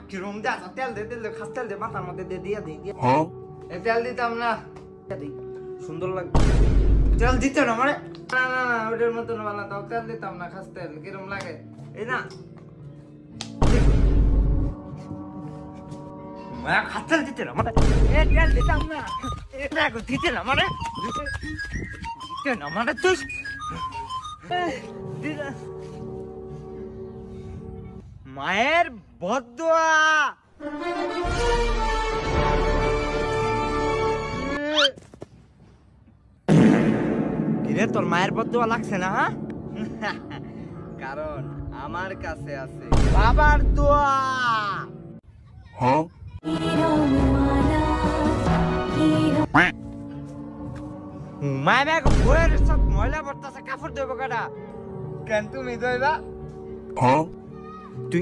কিরম দে তেল দে তেল দে খাস তেল দে মাথার মধ্যে দে দিয়ে দিই তেল দিতাম না সুন্দর লাগবে তেল দিতে না মানে না না না ওটার মতন বানা দাও তেল দিতাম না খাস তেল কিরম লাগে এই না খাস তেল দিতে না মানে তেল দিতাম না এটা দিতে না মানে দিতে না মানে তুই মায়ের বদদোয়া কিরে তোর মায়ের বদদোয়া লাগছে না কারণ আমার কাছে আছে বাবার দোয়া মায়ের ব্যাগ বইয়ের সব ময়লা পড়তেছে কাপড় দেবো কাটা কেন তুমি দইবা তুই